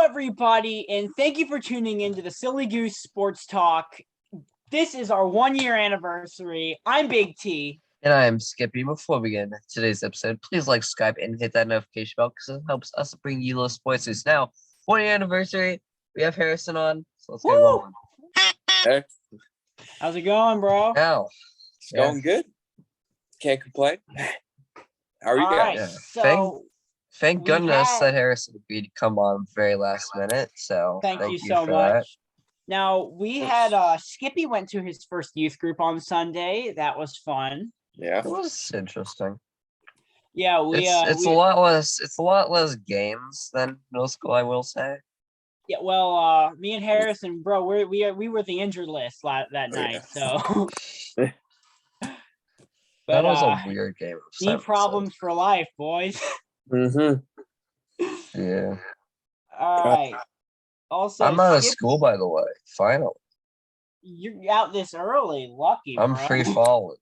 everybody, and thank you for tuning into the Silly Goose Sports Talk. This is our 1-year anniversary. I'm Big T. And I am Skippy. Before we begin today's episode, please like, subscribe, and hit that notification bell because it helps us bring you little sports news. Now, 1-year anniversary, we have Harrison on, so let's get going. Hey, How's it going, bro? Now, it's going good. Can't complain. How are you All guys? right, Yeah. so Thank we goodness had- that Harrison agreed to come on very last minute. So thank you you so for much. that. Now, we had Skippy went to his first youth group on Sunday. That was fun. Yeah. It was interesting. Yeah, It's a lot less games than middle school, I will say. Yeah, well, me and Harrison, bro, we were the injured list that night. Yeah. So, That but was a weird game. knee problems for life, boys. Mm-hmm. Yeah. All right. Also, I'm out of Skip, school, by the way. Finally. you're out this early. Lucky, I'm bro. free falling.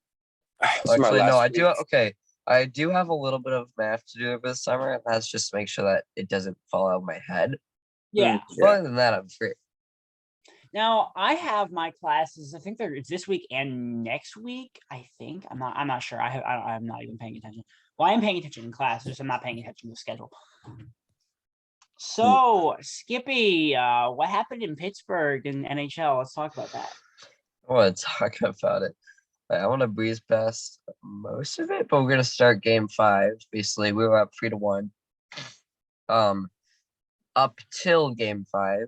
It's my Actually, no, last I do. week. Okay, I do have a little bit of math to do over the summer, and that's just to make sure that it doesn't fall out of my head. Yeah. But other than that, I'm free. Now I have my classes. I think it's this week and next week. I think I'm not sure. I'm not even paying attention. Well, I am paying attention in class, just I'm not paying attention to the schedule. So, Skippy, what happened in Pittsburgh in NHL? Let's talk about that. I want to talk about it. I want to breeze past most of it, but we're gonna start Game 5. Basically, we were up 3-1. Up till Game 5,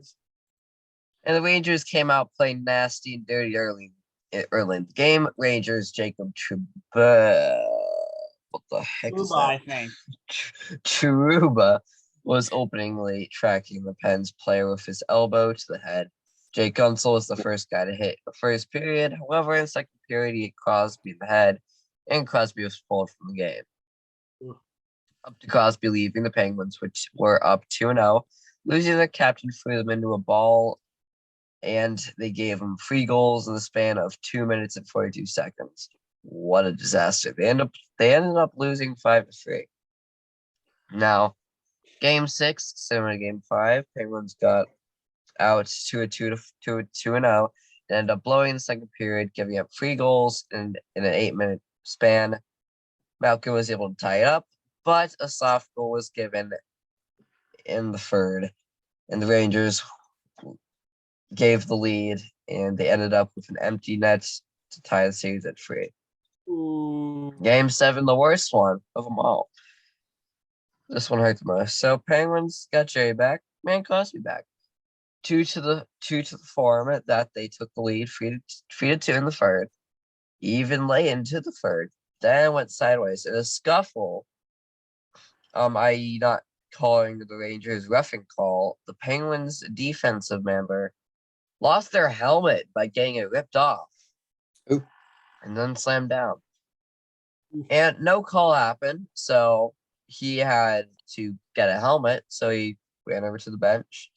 and the Rangers came out playing nasty and dirty early in the game. Rangers Jacob Trouba, what the heck is Uba, I that? think. Trouba was opening late, tracking the Pens player with his elbow to the head. Jake Gunsel was the first guy to hit the first period. However, in the second period, he hit Crosby in the head, and Crosby was pulled from the game. Up to Crosby leaving the Penguins, which were up 2-0. Losing their captain threw them into a ball, and they gave them 3 goals in the span of 2 minutes and 42 seconds. What a disaster. They ended up losing 5-3. Now, Game 6, similar to Game 5, Penguins got out 2-0. They ended up blowing the second period, giving up 3 goals in an 8-minute span. Malkin was able to tie it up, but a soft goal was given in the third, and the Rangers gave the lead, and they ended up with an empty net to tie the series at 3. Ooh. Game 7, the worst one of them all. This one hurt the most. So Penguins got Jerry back, and Crosby back. 2 to the form that they took the lead, 3-2 in the third, even late into the third. Then went sideways in a scuffle. I.e. not calling the Rangers roughing call. The Penguins defensive member lost their helmet by getting it ripped off. Ooh. And then slammed down. And no call happened, so he had to get a helmet, so he ran over to the bench.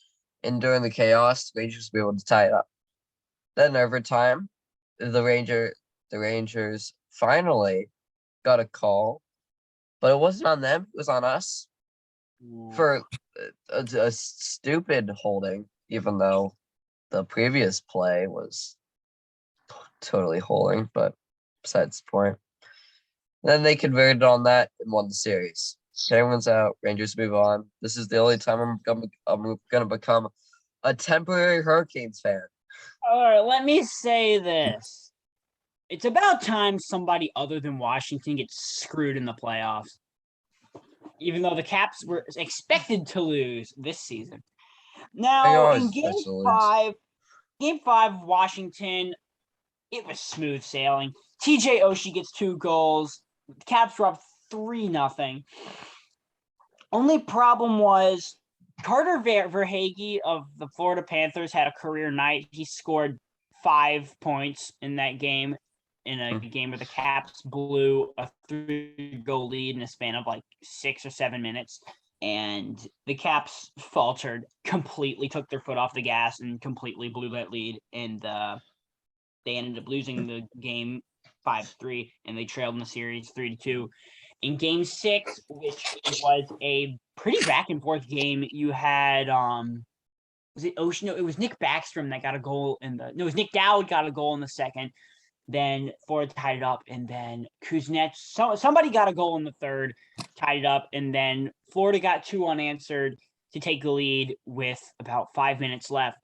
And during the chaos, the Rangers were able to tie it up. Then overtime, the Rangers finally got a call, but it wasn't on them, it was on us for a stupid holding, even though the previous play was totally holding, but besides the point. Then they converted on that and won the series. Penguins out, Rangers move on. This is the only time I'm gonna become a temporary Hurricanes fan. All right, let me say this. It's about time somebody other than Washington gets screwed in the playoffs. Even though the Caps were expected to lose this season. Now, in Game 5, Washington, it was smooth sailing. TJ Oshie gets 2 goals. The Caps were up 3-0. Only problem was Carter Verhaeghe of the Florida Panthers had a career night. He scored 5 points in that game, in a game where the Caps blew a 3-goal lead in a span of like 6 or 7 minutes. And the Caps faltered, completely took their foot off the gas, and completely blew that lead. And they ended up losing the game 5-3, and they trailed in the series 3-2. In Game 6, which was a pretty back and forth game. You had was it Ocean? No, it was Nick Backstrom that got a goal it was Nick Dowd got a goal in the second. Then Florida tied it up, and then Kuznets. Somebody got a goal in the third, tied it up, and then Florida got 2 unanswered to take the lead with about 5 minutes left.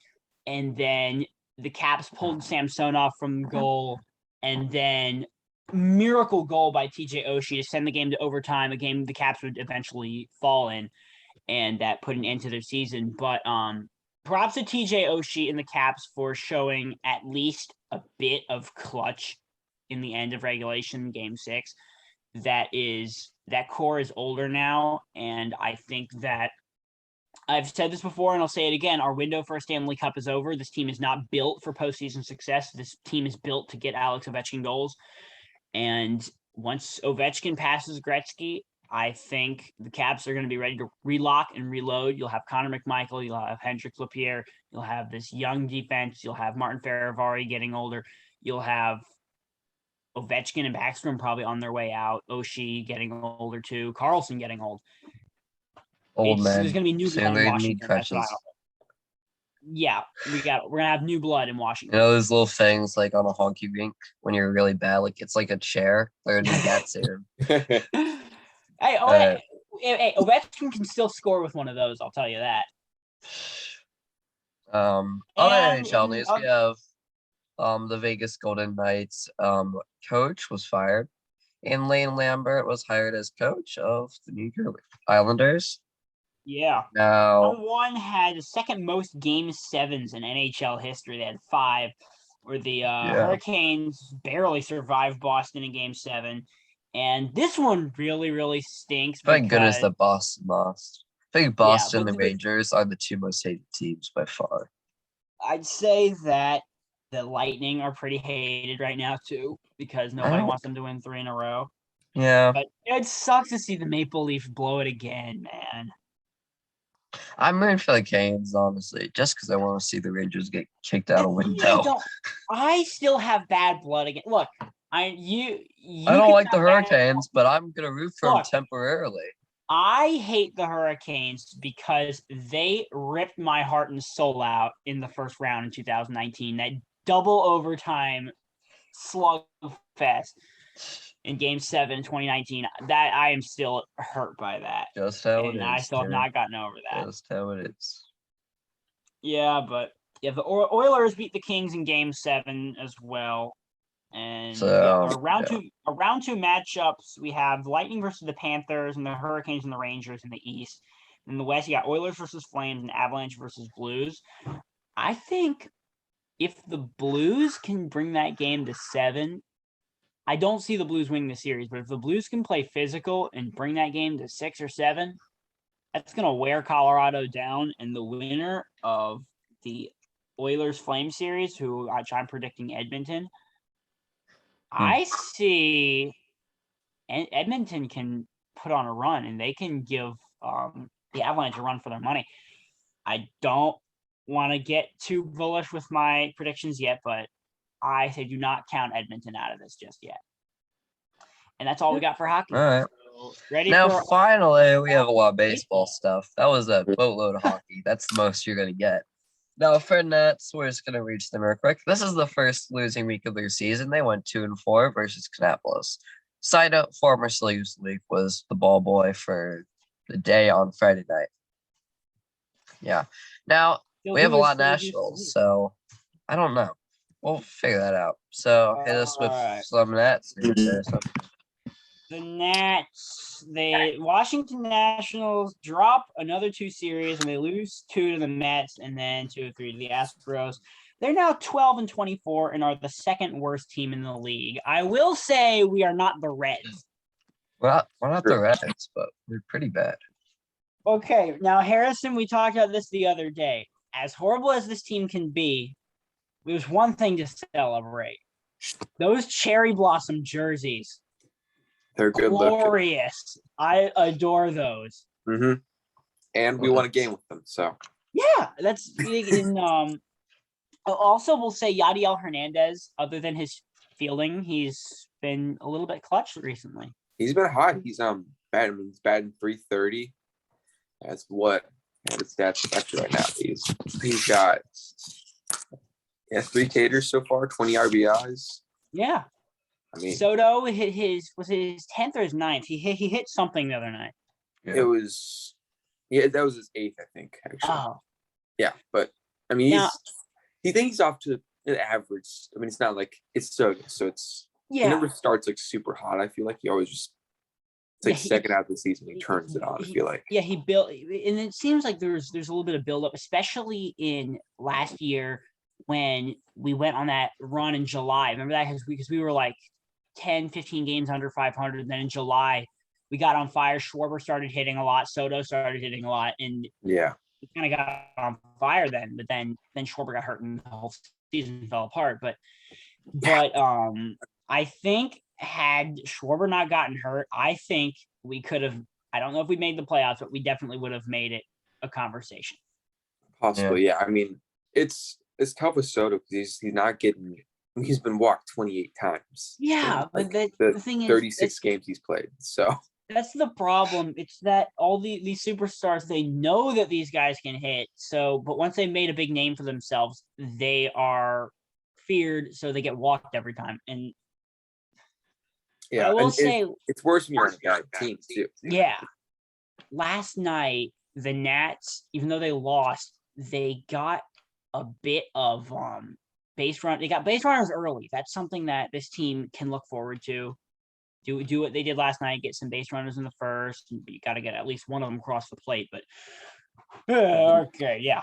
And then the Caps pulled Samsonov from goal, and then miracle goal by TJ Oshie to send the game to overtime, a game the Caps would eventually fall in, and that put an end to their season. But props to TJ Oshie and the Caps for showing at least a bit of clutch in the end of regulation game 6. That core is older now, and I think that I've said this before and I'll say it again. Our window for a Stanley Cup is over. This team is not built for postseason success. This team is built to get Alex Ovechkin goals. And once Ovechkin passes Gretzky, I think the Caps are going to be ready to relock and reload. You'll have Connor McMichael. You'll have Hendrix Lapierre. You'll have this young defense. You'll have Martin Ferravari getting older. You'll have Ovechkin and Backstrom probably on their way out. Oshie getting older too. Carlson getting old. Man. There's going to be new blood in Washington. Crutches. Yeah, we're gonna have new blood in Washington. You know those little things like on a honky rink when you're really bad, like it's like a chair or a cat serum. Hey, Ovechkin can still score with one of those. I'll tell you that. Other NHL news, we have the Vegas Golden Knights coach was fired, and Lane Lambert was hired as coach of the New York Islanders. Yeah. Now, one had the second most game 7s in NHL history. They had 5, where the Hurricanes barely survived Boston in game 7. And this one really, really stinks. Thank goodness that Boston lost. I think Boston and the Rangers are the 2 most hated teams by far. I'd say that the Lightning are pretty hated right now, too, because nobody wants them to win 3 in a row. Yeah. But it sucks to see the Maple Leafs blow it again, man. I'm rooting for the Canes, honestly, just because I want to see the Rangers get kicked out a window. I still have bad blood again. Look, I don't like the Hurricanes, but I'm gonna root for them temporarily. I hate the Hurricanes because they ripped my heart and soul out in the first round in 2019. That double overtime slugfest in Game 7 in 2019. That I am still hurt by that. Just how it is. I still have not gotten over that. Just how it is. Yeah, but the Oilers beat the Kings in Game 7 as well. And our round two matchups, we have Lightning versus the Panthers and the Hurricanes and the Rangers in the East. In the West, you got Oilers versus Flames and Avalanche versus Blues. I think if the Blues can bring that game to 7, I don't see the Blues winning the series, but if the Blues can play physical and bring that game to 6 or 7, that's going to wear Colorado down. And the winner of the Oilers-Flames series, which I'm predicting Edmonton, I see Edmonton can put on a run, and they can give the Avalanche a run for their money. I don't want to get too bullish with my predictions yet, but I say do not count Edmonton out of this just yet. And that's all we got for hockey. All right. So, ready now, for finally, we have a lot of baseball stuff. That was a boatload of hockey. That's the most you're going to get. Now, for Nets, we're just going to reach them real quick. This is the first losing week of their season. They went 2-4 versus Kannapolis. Side note, former Sleeves League was the ball boy for the day on Friday night. Yeah. Now, we have a lot of nationals, so I don't know. We'll figure that out. So, hit us with some Nets. The Nats, the Washington Nationals drop another 2 series, and they lose 2 to the Mets and then 2 or 3 to the Astros. They're now 12-24 and are the second worst team in the league. I will say we are not the Reds. Well, we're not the Reds, but we're pretty bad. Okay, now Harrison, we talked about this the other day. As horrible as this team can be, there's one thing to celebrate. Those cherry blossom jerseys. They're good glorious. I adore those. Mm-hmm. And we won a game with them, so. Yeah, that's in also we'll say Yadiel Hernandez, other than his fielding, he's been a little bit clutch recently. He's been hot. He's batting 330. That's what the stats actually right now. He's got 3 taters so far, 20 RBIs. Yeah. I mean, Soto hit his 10th or his 9th. He hit something the other night. Yeah. it was that was his 8th, I think, actually. Oh. Yeah, but I mean, Now- he thinks he's off to an average. I mean, it's not like it's Soto, so it's Yeah. he never starts like super hot. I feel like he always just it's like second half of the season he turns it on. I feel like. Yeah, he built, and it seems like there's a little bit of buildup, especially in last year when we went on that run in July. Remember that? Because we were like 10, 15 games under 500. Then in July, we got on fire. Schwarber started hitting a lot. Soto started hitting a lot. And Yeah. we kind of got on fire then. But then Schwarber got hurt and the whole season fell apart. But I think had Schwarber not gotten hurt, I think we could have, I don't know if we made the playoffs, but we definitely would have made it a conversation. Possibly, yeah. I mean, it's tough with Soto because he's not getting. He's been walked 28 times. Yeah, like but the thing is, 36 games he's played. So that's the problem. It's that all these superstars, they know that these guys can hit. So, but once they made a big name for themselves, they are feared, so they get walked every time. And yeah, I will say, it's worse when you're on a bad team too. yeah, last night the Nats, even though they lost, they got a bit of base run. They got base runners early. That's something that this team can look forward to. Do what they did last night. Get some base runners in the first. You got to get at least one of them across the plate. But okay, yeah.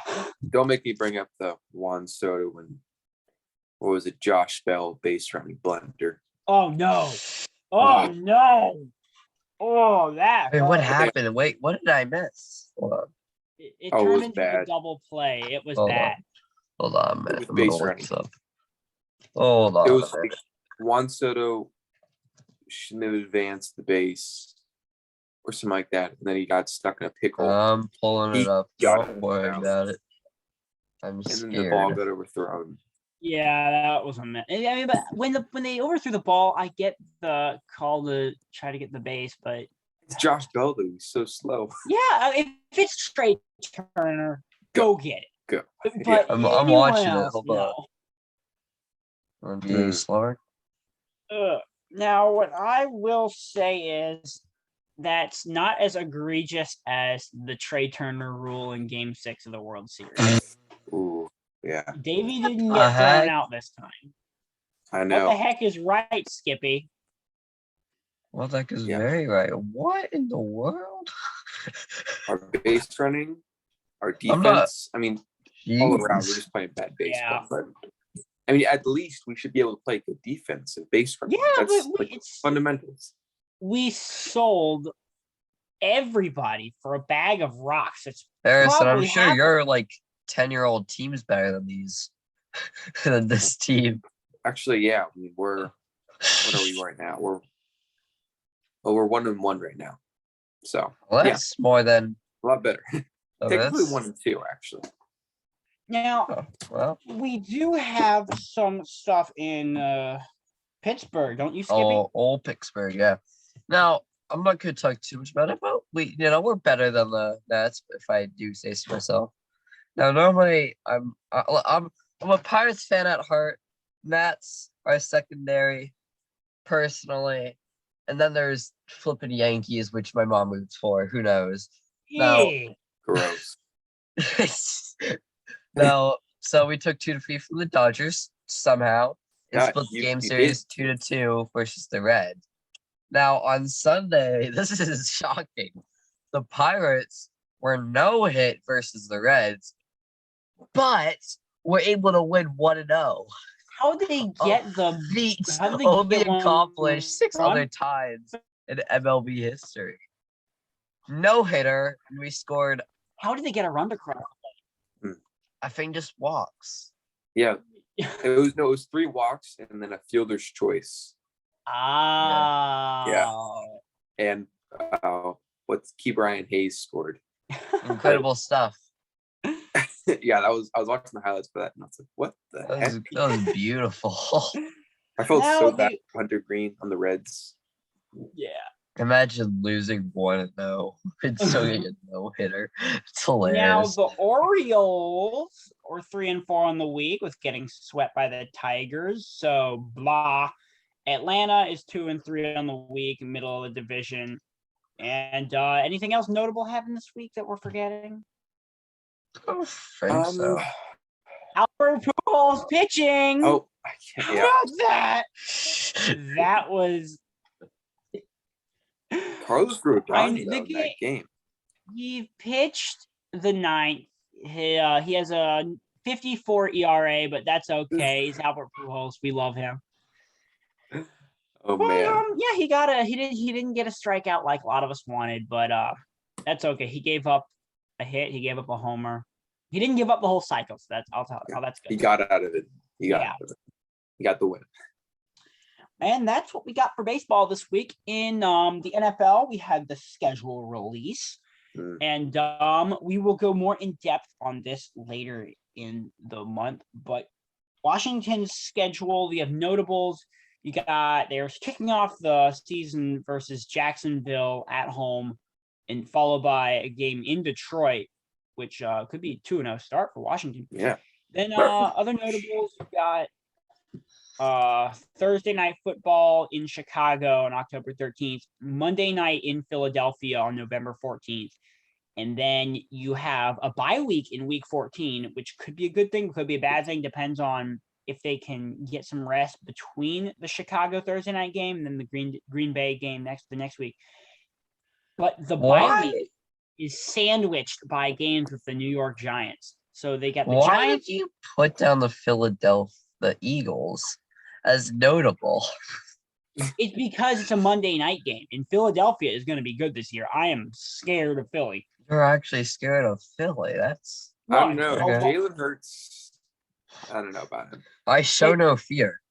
Don't make me bring up the Juan Soto and what was it, Josh Bell base running blender. Oh no! Oh no! Oh that. Wait, what hurt. happened? Wait, what did I miss? Hold on. It Oh, it turned was into bad. a double play. It was Hold on. bad. Hold on, man. was I'm gonna base look running. this up. Hold on. It was a minute. Juan Soto shouldn't have advanced the base or something like that, and then he got stuck in a pickle, I'm pulling He it up. got Don't it worry now. about it. I'm and then scared. the ball got overthrown. Yeah, that was a mess. I mean, but when they overthrew the ball, I get the call to try to get the base, but It's Josh Bell though. He's so slow. yeah, if it's straight Turner, go get it. Go. But I'm anyone watching it. else, Hold no. On be slower. Now, what I will say is that's not as egregious as the Trey Turner rule in Game 6 of the World Series. Ooh, yeah, Davey didn't The get thrown heck? out this time. I What know. the heck is right, Skippy? Well, that is Yeah. very right. What in the world? Our base running, our I'm not- defense. I mean, all around, we're Jeez. just playing bad baseball. Yeah. But I mean, at least we should be able to play good defense and base running. Yeah, That's but like it's fundamentals. we sold everybody for a bag of rocks. It's Harrison, I'm probably sure half- your like 10-year-old team's better than these than this team. Actually, yeah. I mean, what are we right now? We're 1-1 right now. So Well, yeah, that's more than a lot better. oh, Technically that's- 1-2, actually. now. oh, well, We do have some stuff in Pittsburgh, don't you, Skippy? oh, old Pittsburgh, yeah. Now, I'm not gonna talk too much about it, but we're better than the Nats, if I do say so myself. Now, normally, I'm a Pirates fan at heart. Nats are secondary, personally, and then there's flipping Yankees, which my mom roots for. Who knows? Now- Yeah. Gross. No, so we took 2-3 from the Dodgers somehow. And Yeah, split the you- game you series did. 2-2 versus the Reds. Now on Sunday, this is shocking. The Pirates were no hit versus the Reds, but were able to win 1-0. How did they get the Feat how did they only get one accomplished 6 run? other times in MLB history. No hitter, and we scored, How did they get a run to cross? I think, just walks. Yeah, it was 3 walks and then a fielder's choice. Ah. And what's Key Brian Hayes scored. Incredible stuff. Yeah, I was watching the highlights for that, and I was like, "What the heck?" That was beautiful. I felt Now so bad they- for Hunter Green on the Reds. Yeah. Imagine losing 1-0 and still getting a no-hitter. It's Now hilarious. the Orioles are 3-4 on the week with getting swept by the Tigers. So blah. Atlanta is 2-3 on the week, middle of the division. And anything else notable happened this week that we're forgetting? I don't think so. Albert Pujols pitching. Oh, I How can't. Yeah. about that? That was Carlos Rodon the in that game. He pitched the ninth. He has a 54 ERA, but that's okay. He's Albert Pujols. We love him. Oh But, man. yeah, he didn't get a strikeout like a lot of us wanted, but that's okay. He gave up a hit. He gave up a homer. He didn't give up the whole cycle. So I'll tell you. That's good. He got out of it. He got the win. And that's what we got for baseball this week. In the NFL, we had the schedule release. And we will go more in depth on this later in the month. But Washington's schedule, we have notables. They're kicking off the season versus Jacksonville at home, and followed by a game in Detroit, which could be 2-0 start for Washington. Yeah. Then other notables, we got Thursday night football in Chicago on October 13th, Monday night in Philadelphia on November 14th. And then you have a bye week in week 14, which could be a good thing, could be a bad thing, depends on if they can get some rest between the Chicago Thursday night game and then the Green Bay game the next week. But the bye week is sandwiched by games with the New York Giants. So they got the Why Giants. did you put down the Eagles as notable? It's because it's a Monday night game, and Philadelphia is going to be good this year. I am scared of Philly. You're actually scared of Philly. That's I don't know. Okay. Jalen Hurts. I don't know about him. I show no fear.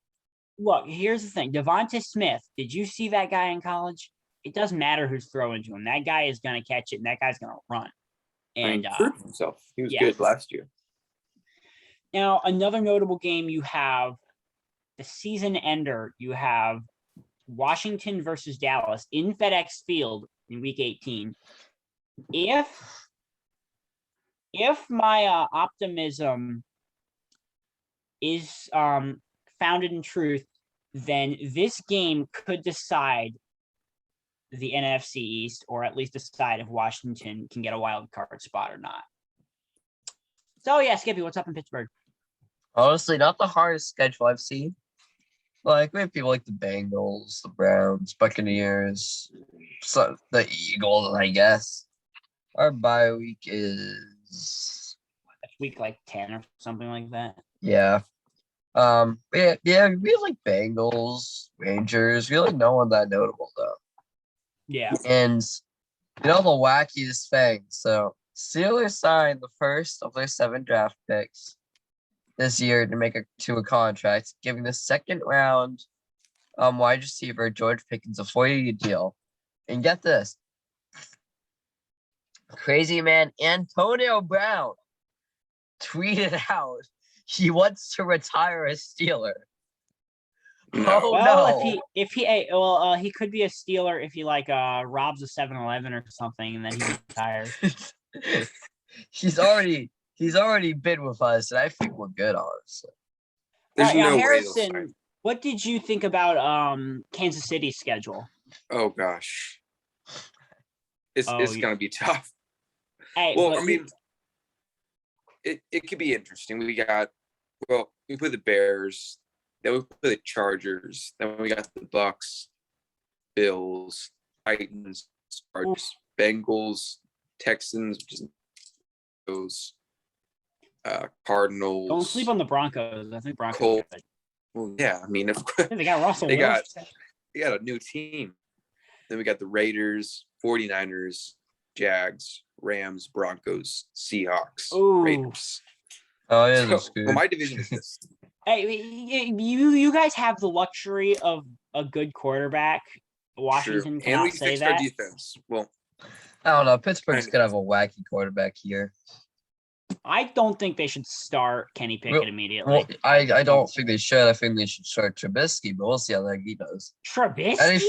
Look, here's the thing. Devonta Smith, did you see that guy in college? It doesn't matter who's throwing to him. That guy is going to catch it, and that guy's going to run. And proved himself. He was good last year. Now, another notable game you have, the season ender, you have Washington versus Dallas in FedEx Field in Week 18. If my optimism is founded in truth, then this game could decide the NFC East, or at least decide if Washington can get a wild card spot or not. So yeah, Skippy, what's up in Pittsburgh? Honestly, not the hardest schedule I've seen. Like, we have people like the Bengals, the Browns, Buccaneers, the Eagles, I guess. Our bye week is week like 10 or something like that. Yeah. We have like Bengals, Rangers. Really no one that notable though. Yeah. And the wackiest thing. So Steelers signed the first of their 7 draft picks this year to make a contract, giving the second round wide receiver George Pickens a 4-year deal. And get this. Crazy man Antonio Brown tweeted out he wants to retire a Steeler. No. Oh Well, no! he could be a Steeler if he robs a 7-Eleven or something, and then he retires. He's already been with us, and I think we're good, honestly. There's no way they'll Harrison, sign. what did you think about Kansas City's schedule? Oh gosh, it's gonna be tough. Hey, well, I mean, it could be interesting. We play the Bears, then we play the Chargers, then we got the Bucks, Bills, Titans, Chargers, Bengals, Texans, those Cardinals. Don't sleep on the Broncos. I think Broncos. Colts. Well, yeah, I mean, they got Russell. they got a new team. Then we got the Raiders, 49ers, Jags, Rams, Broncos, Seahawks, Raiders. Oh yeah, So, well, my division is this. Hey, you guys have the luxury of a good quarterback. Washington True. And we cannot say fixed our that. defense. Well, I don't know. Pittsburgh's gonna have a wacky quarterback here. I don't think they should start Kenny Pickett immediately. Well, I don't think they should. I think they should start Trubisky, but we'll see how that he does. Trubisky?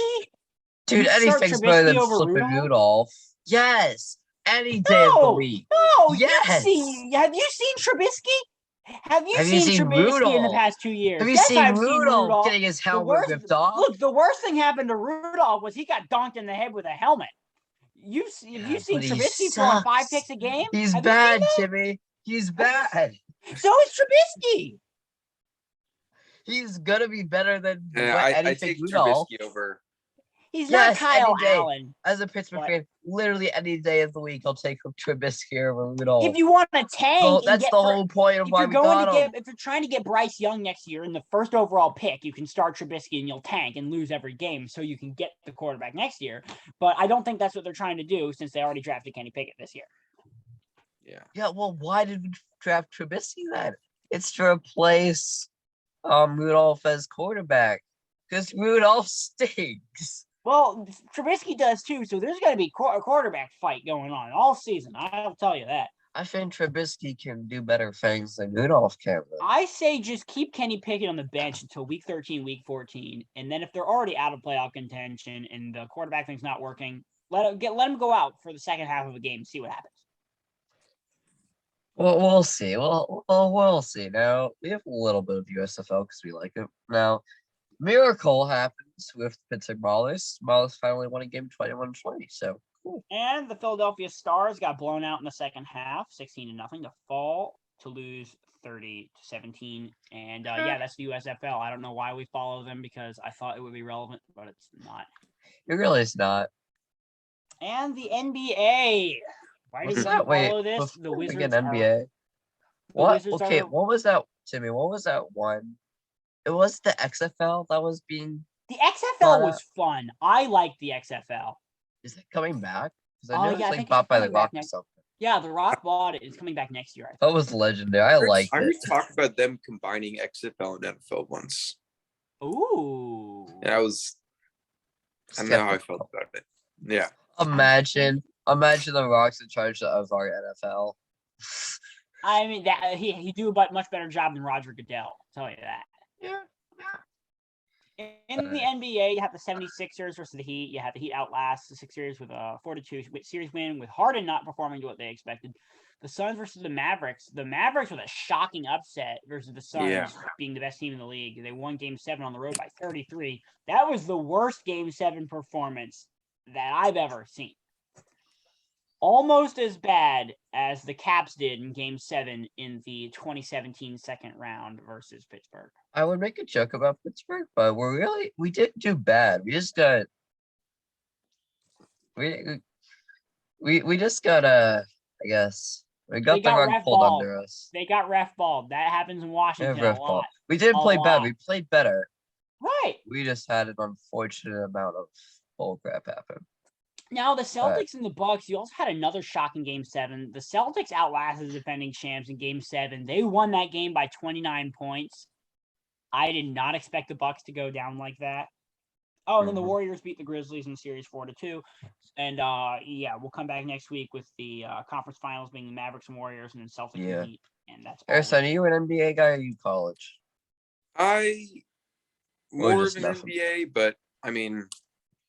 Dude, You start anything's better Trubisky than over flipping Rudolph? Rudolph. Yes, any day of the No, week. no. Yes. Have you seen Trubisky? Have you Have you seen seen Trubisky in the Rudolph? past 2 years? Have you Yes, seen I've seen Rudolph Rudolph. getting his The helmet ripped off? Look, the worst thing happened to Rudolph was he got donked in the head with a helmet. Have you Yeah, seen but he Trubisky throwing 5 sucks. picks a game? He's Have you seen bad, that? Timmy. He's bad. So is Trubisky. He's gonna be better than I anything take Rudolph. Trubisky over. He's Yes, not Kyle any day. Allen. As a Pittsburgh But- fan, literally any day of the week, I'll take Trubisky over Rudolph. If you want to tank, So and that's get the whole point of if why you're we going to got get him. if you're trying to get Bryce Young next year in the first overall pick, you can start Trubisky and you'll tank and lose every game so you can get the quarterback next year. But I don't think that's what they're trying to do since they already drafted Kenny Pickett this year. Yeah. Yeah, well, why did we draft Trubisky then? It's to replace Rudolph as quarterback because Rudolph stinks. Well, Trubisky does too, so there's going to be a quarterback fight going on all season. I'll tell you that. I think Trubisky can do better things than Rudolph can. Though. I say just keep Kenny Pickett on the bench until week 13, week 14, and then if they're already out of playoff contention and the quarterback thing's not working, let him go out for the second half of a game, see what happens. Well, we'll see. We'll see. Now we have a little bit of USFL because we like it. Now, miracle happens with Pittsburgh Maulers. Maulers finally won a game 21-20. So cool. And the Philadelphia Stars got blown out in the second half, 16-0 to fall to lose 30-17. And yeah, that's the USFL. I don't know why we follow them because I thought it would be relevant, but it's not. It really is not. And the NBA. Why What's did that? we follow this? The before we Wizards get are- NBA. What? Wizards Okay, are- what was that, Timmy? What was that one? It was the XFL that was being. The XFL Brought was fun. I liked the XFL. Is it coming back? Because Oh, I know yeah, I it's think like it's bought by the coming back Rock or next- something. Yeah, The Rock bought it. It's coming back next year. I think. That was legendary. I liked I it. heard talk about them combining XFL and NFL once. Ooh. And I don't know how I felt about it. Yeah. Imagine the Rock's in charge of our NFL. I mean, that he do a much better job than Roger Goodell. I'll tell you that. Yeah. In the NBA, you have the 76ers versus the Heat. You have the Heat outlast the Sixers with a 4-2 series win, with Harden not performing to what they expected. The Suns versus the Mavericks. The Mavericks with a shocking upset versus the Suns being the best team in the league. They won Game 7 on the road by 33. That was the worst Game 7 performance that I've ever seen. Almost as bad as the Caps did in Game 7 in the 2017 second round versus Pittsburgh. I would make a joke about Pittsburgh, but we didn't do bad. We just got we just got I guess we got the rug pulled under us. They got ref balled. That happens in Washington a lot. We didn't play bad. lot. We played better. Right. We just had an unfortunate amount of bullcrap happen. Now the Celtics and the Bucks, you also had another shocking Game 7. The Celtics outlasted the defending champs in Game 7. They won that game by 29 points. I did not expect the Bucks to go down like that. Oh, and then the Warriors beat the Grizzlies in the series 4-2. And yeah, we'll come back next week with the conference finals being the Mavericks and Warriors and then Celtics and Heat. And that's Harrison, are you an NBA guy or are you college? More just of an nothing? NBA, but I mean,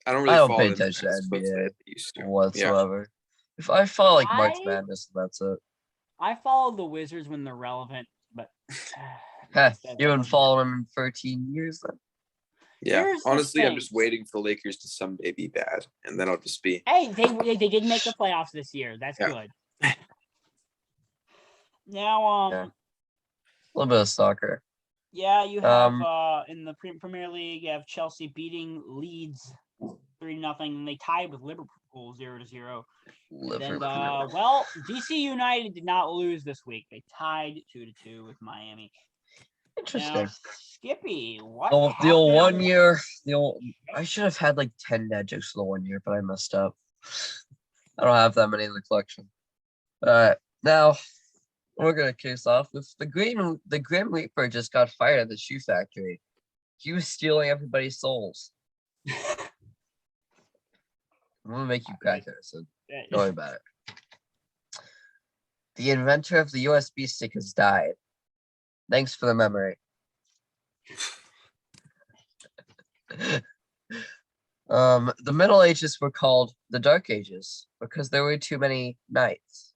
I don't I don't follow pay them attention to as closely NBA as I used to. whatsoever. If I follow like March I- Madness, that's it. I follow the Wizards when they're relevant, but You haven't followed them in 13 years then? Yeah, Here's the honestly, I'm thing. just waiting for the Lakers to someday be bad, and then I'll just be. Hey, they did make the playoffs this year. That's Yeah. good. Now, Yeah. A little bit of soccer. yeah, you have in the Premier League, you have Chelsea beating Leeds 3-0, and they tied with Liverpool 0-0. Then, Liverpool. well, DC United did not lose this week. They tied 2-2 with Miami. Interesting. Now, Skippy, what? The old happened? 1 year. I should have had like 10 dad jokes for the 1 year, but I messed up. I don't have that many in the collection. Now we're gonna case off with the Grim Reaper just got fired at the shoe factory. He was stealing everybody's souls. I'm gonna make you crack, Harrison. Don't worry about it. The inventor of the USB stick has died. Thanks for the memory. The Middle Ages were called the Dark Ages because there were too many nights.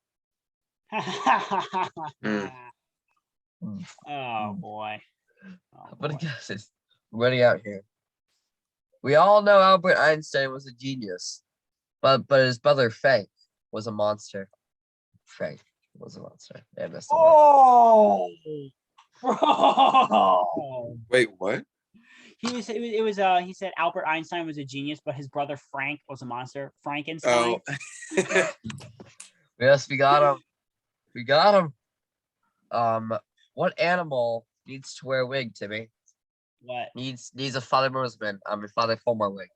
Mm. Oh boy. Oh, But I boy. guess it's running out here. We all know Albert Einstein was a genius, but his brother Frank was a monster. Frank was a monster. Yeah, I messed that up. Oh, bro. Wait, what? He said Albert Einstein was a genius, but his brother Frank was a monster. Frankenstein. Oh, Yes, we got him. We got him. What animal needs to wear a wig, Timmy? What? Needs a Father Morrisman. A Father Fulmer wig.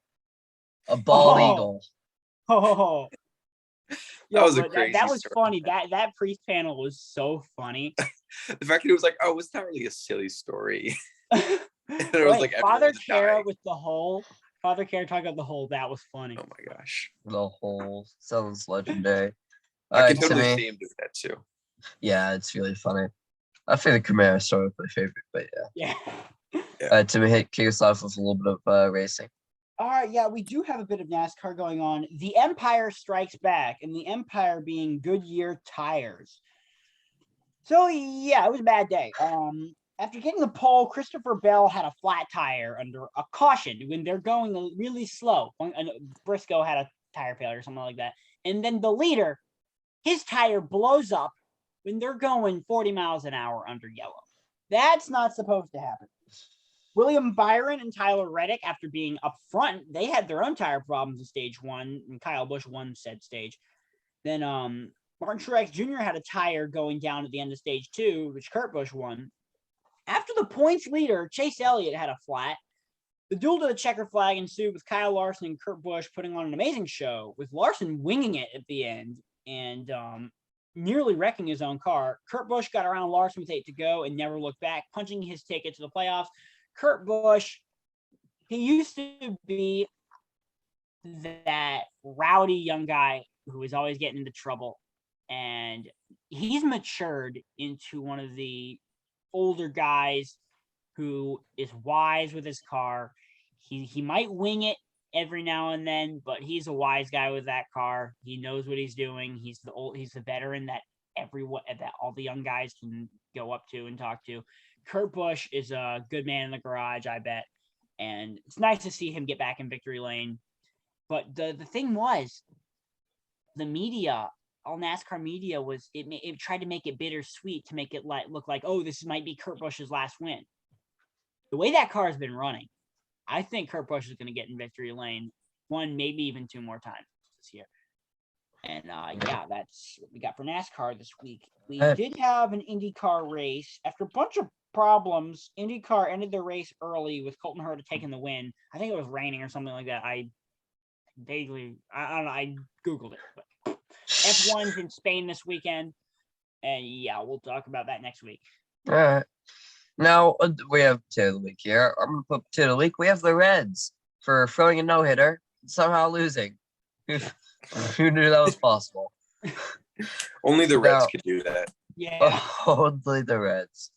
A bald Oh. eagle. Oh. That was a but crazy that was story. funny. That priest panel was so funny. The fact that it was like, oh, it's not really a silly story. And it was Wait, like Father everyone's Kara dying. with the hole. Father Kara talking about the hole. That was funny. Oh my gosh. The whole sounds legendary. I can Alright, totally Timmy. see him doing that too. Yeah, it's really funny. I think the Camaro story was my favorite, but yeah. Yeah. Timmy, kick us off with a little bit of racing. All right, yeah, we do have a bit of NASCAR going on. The Empire strikes back, and the Empire being Goodyear tires. So yeah, it was a bad day. After getting the pole, Christopher Bell had a flat tire under a caution when they're going really slow. Briscoe had a tire failure or something like that. And then the leader, his tire blows up when they're going 40 miles an hour under yellow. That's not supposed to happen. William Byron and Tyler Reddick, after being up front, they had their own tire problems in stage one, and Kyle Busch won said stage. Then Martin Truex Jr. had a tire going down at the end of stage two, which Kurt Busch won. After the points leader, Chase Elliott had a flat. The duel to the checker flag ensued with Kyle Larson and Kurt Busch putting on an amazing show, with Larson winging it at the end and nearly wrecking his own car. Kurt Busch got around Larson with 8 to go and never looked back, punching his ticket to the playoffs. Kurt Busch, he used to be that rowdy young guy who was always getting into trouble. And he's matured into one of the older guys who is wise with his car. He might wing it every now and then, but he's a wise guy with that car. He knows what he's doing. He's the veteran that all the young guys can go up to and talk to. Kurt Busch is a good man in the garage, I bet. And it's nice to see him get back in victory lane. But the thing was, the media, all NASCAR media, it tried to make it bittersweet to make it look like, oh, this might be Kurt Busch's last win. The way that car has been running, I think Kurt Busch is going to get in victory lane 1, maybe even 2 more times this year. And yeah, that's what we got for NASCAR this week. We did have an IndyCar race. After a bunch of problems, IndyCar ended the race early with Colton Herta taking the win. I think it was raining or something like that. I don't know. I Googled it. But F1's in Spain this weekend. And yeah, we'll talk about that next week. All right. Now we have potato of the week here. I'm gonna put potato of the week. We have the Reds for throwing a no-hitter and somehow losing. Who knew that was possible? Only the Reds could do that. Yeah. Only the Reds.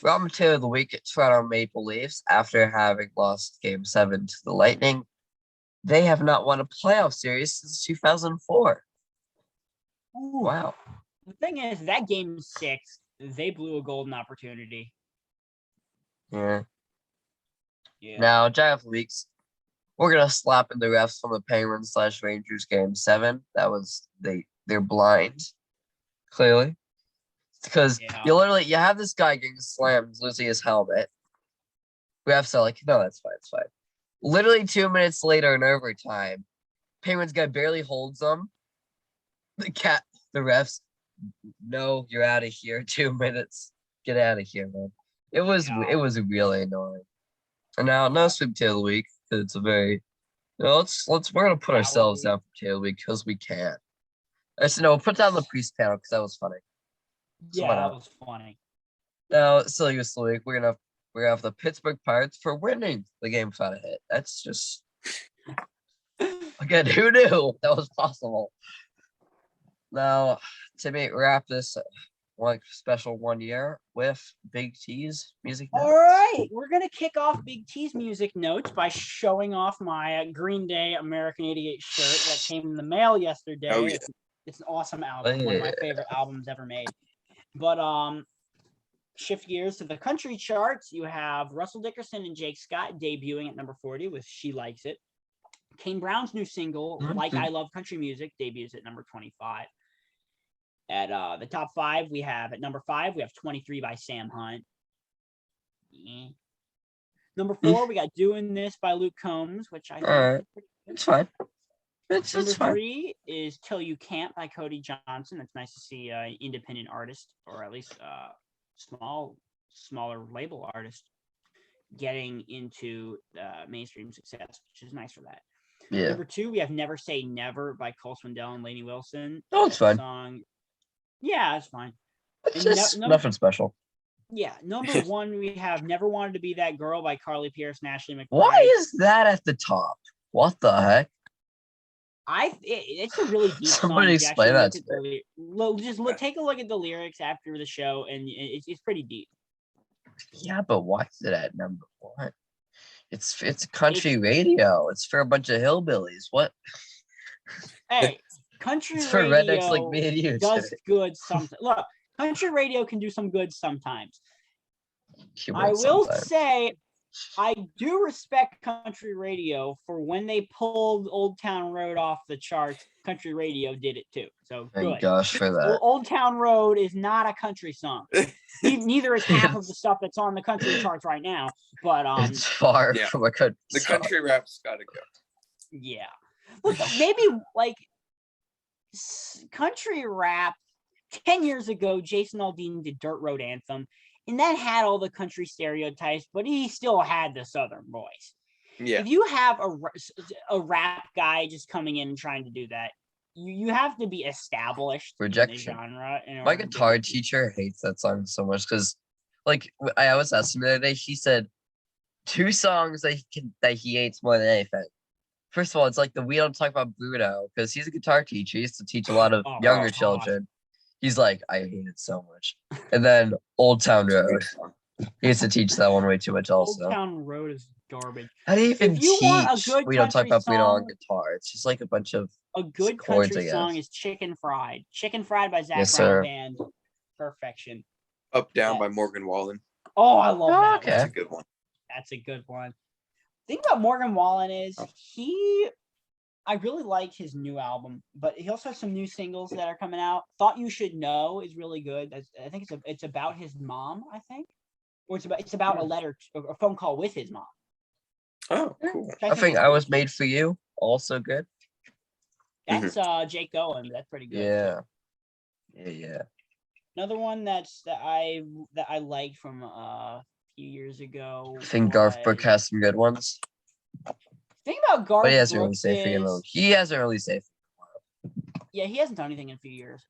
Robin potato of the week at Toronto Maple Leafs after having lost Game 7 to the Lightning. They have not won a playoff series since 2004. Ooh. Wow. The thing is, that Game 6, they blew a golden opportunity. Yeah. Yeah. Now, Giant Weeks, we're gonna slap in the refs from the Penguins/Rangers Game 7. That was they're blind, clearly, because you have this guy getting slammed, losing his helmet. Refs are like, no, that's fine, it's fine. Literally 2 minutes later in overtime, Penguins guy barely holds them. The refs, no, you're out of here. 2 minutes, get out of here, man. It was really annoying. And now no sweep tail of the week because it's a very we're gonna put ourselves down for tail of the week because we can. I said no, we'll put down the priest panel because that was funny. So yeah, that was funny. Now silliest of the week, we're gonna have the Pittsburgh Pirates for winning the game without a hit. That's just again, who knew that was possible? Now, Timmy, wrap this special 1 year with Big T's music. All Notes. right, we're gonna kick off Big T's music notes by showing off my Green Day American '88 shirt that came in the mail yesterday. Oh, yeah. It's an awesome album, one of my Yeah. favorite albums ever made. But shift gears to the country charts. You have Russell Dickerson and Jake Scott debuting at number 40 with "She Likes It." Kane Brown's new single, "Like I Love Country Music," debuts at number 25. At the top 5, we have at number 5, we have 23 by Sam Hunt. Number 4, we got "Doing This" by Luke Combs, which I think Alright. It's fine. It's Number fine. 3 is "Till You Can't" by Cody Johnson. It's nice to see an independent artist, or at least smaller label artist, getting into mainstream success, which is nice for that. Yeah. Number 2, we have "Never Say Never" by Cole Swindell and Lainey Wilson. Oh, it's fine. Song. Yeah, it's fine. It's And just nothing special. Yeah, number 1, we have "Never Wanted to Be That Girl" by Carly Pearce and Ashley McBride. Why is that at the top? What the heck? It's a really deep Somebody song. explain that to Take a look at the lyrics after the show, and it's pretty deep. Yeah, but why is it at number 1? It's country radio. It's for a bunch of hillbillies. What? Hey, country It's for radio rednecks like me and you. does good sometimes. Look, country radio can do some good sometimes. I will say, I do respect country radio for when they pulled "Old Town Road" off the charts. Country radio did it too. So Thank good. gosh for that. "Old Town Road" is not a country song. Neither is half of the stuff that's on the country charts right now. But It's far yeah. from a country The song. country rap's gotta go. yeah, look, maybe like country rap. 10 years ago, Jason Aldean did "Dirt Road Anthem," and that had all the country stereotypes, but he still had the Southern voice. Yeah. If you have a rap guy just coming in and trying to do that, you have to be established Rejection. in the genre. My guitar teacher hates that song so much because, like, I was asking the other day. She said 2 songs that he hates more than anything. First of all, it's like we don't talk about Bruno because he's a guitar teacher. He used to teach a lot of younger children. He's like, I hate it so much. And then "Old Town Road." He used to teach that one way too much also. "Old Town Road" is garbage. How do you even If you want a teach? good We don't talk country about Bruno on song- guitar. It's just like a bunch of A good chords, country I song guess. is "Chicken Fried." "Chicken Fried" by Zach Yes, Brown sir. Band. Perfection. Up Down by Yes. Morgan Wallen. Oh, I love that. okay. That's One. a good one. That's a good one. The thing about Morgan Wallen is I really like his new album, but he also has some new singles that are coming out. "Thought You Should Know" is really good. I think it's about his mom, I think. Or it's about a phone call with his mom. Oh, cool. which I think is "I Was good. Made for You" also good. That's Jake Owen. That's pretty good. Yeah. Yeah. Another one that I liked from a few years ago. I think Garth was- Brooks has some good ones, The thing about Garth but he hasn't really Brooks saved for is, He hasn't really saved. yeah, he hasn't done anything in a few years.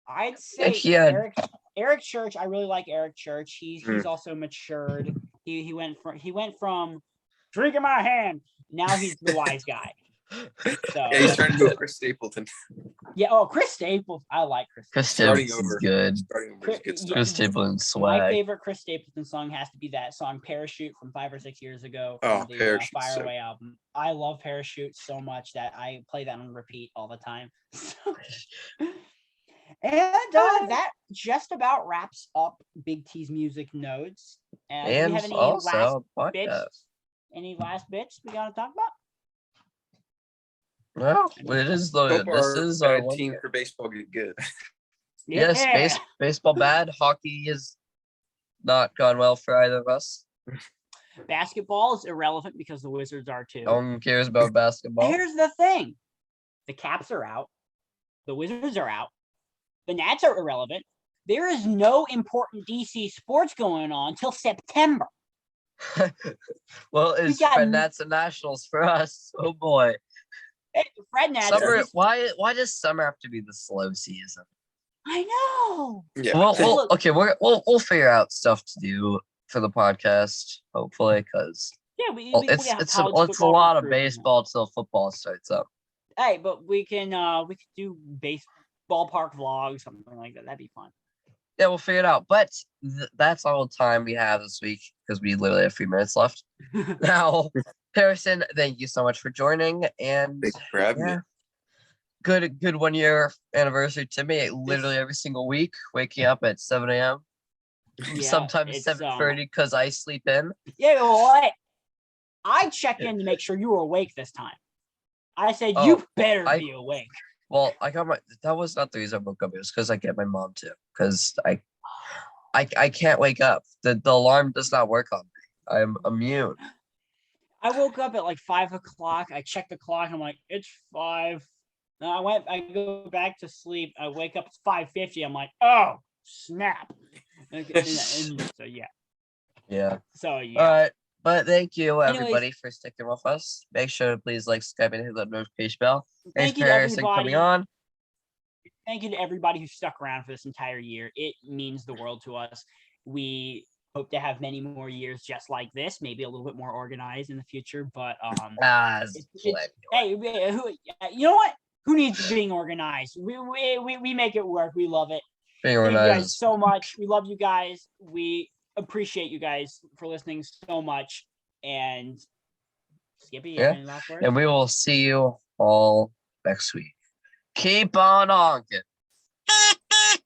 I'd say Like, he had- Eric Church. I really like Eric Church. He's Hmm. also matured. He went from "Drink in My Hand." Now he's the wise guy. So Yeah, he's trying to go Chris Stapleton. yeah. Oh, Chris Stapleton. I like Chris. Chris Starting Stapleton's over. good. Starting with Chris- good yeah. stuff. Chris Stapleton's My swag. favorite Chris Stapleton song has to be that song "Parachute" from 5 or 6 years ago Oh, from the Parachute's Fire so Away album. I love "Parachute" so much that I play that on repeat all the time. And that just about wraps up Big T's music notes. Do we And have any also last bits? podcast. Any last bits we gotta talk about? Well, it is the Hope this our is our bad 1 team year. for baseball get good. Yes, Yeah. baseball bad. Hockey is not gone well for either of us. Basketball is irrelevant because the Wizards are too. No one cares about basketball. Here's the thing: the Caps are out, the Wizards are out, the Nats are irrelevant. There is no important DC sports going on till September. Well, it's got Fred Nats and Nationals for us. Oh boy. Fred Nats. Summer. Why does summer have to be the slow season? I know. Yeah. Well, Look- okay, we'll figure out stuff to do for the podcast, hopefully, because Yeah, we it's got a college a football lot of recruiting. baseball till football starts up. Hey, but we could do ballpark vlogs, something like that. That'd be fun. Yeah, we'll figure it out. But that's all the time we have this week because we literally have 3 minutes left. Now, Harrison, thank you so much for joining. And Thanks for having me. good 1 year anniversary to me. Literally every single week, waking up at 7 a.m. Yeah, Sometimes it's, 7:30 because I sleep in. Yeah, well, I checked in to make sure you were awake this time. I said you better be awake. Well, that was not the reason I woke up. It was because I get my mom to. Because I can't wake up. The alarm does not work on me. I'm immune. I woke up at like 5 o'clock. I checked the clock. I'm like, it's 5. Now I go back to sleep. I wake up, it's 5:50. I'm like, oh snap. And so yeah. Yeah. So yeah. All right. But thank you, Anyways, everybody, for sticking with us. Make sure to please subscribe, and hit that notification bell. Thank you for to Harrison everybody. coming on. Thank you to everybody who stuck around for this entire year. It means the world to us. We hope to have many more years just like this, maybe a little bit more organized in the future. But hey, you know what? Who needs being organized? We make it work. We love it. Being Thank organized. you guys so much. We love you guys. We appreciate you guys for listening so much. And Skippy, you have any last words? And we will see you all next week. Keep on honking.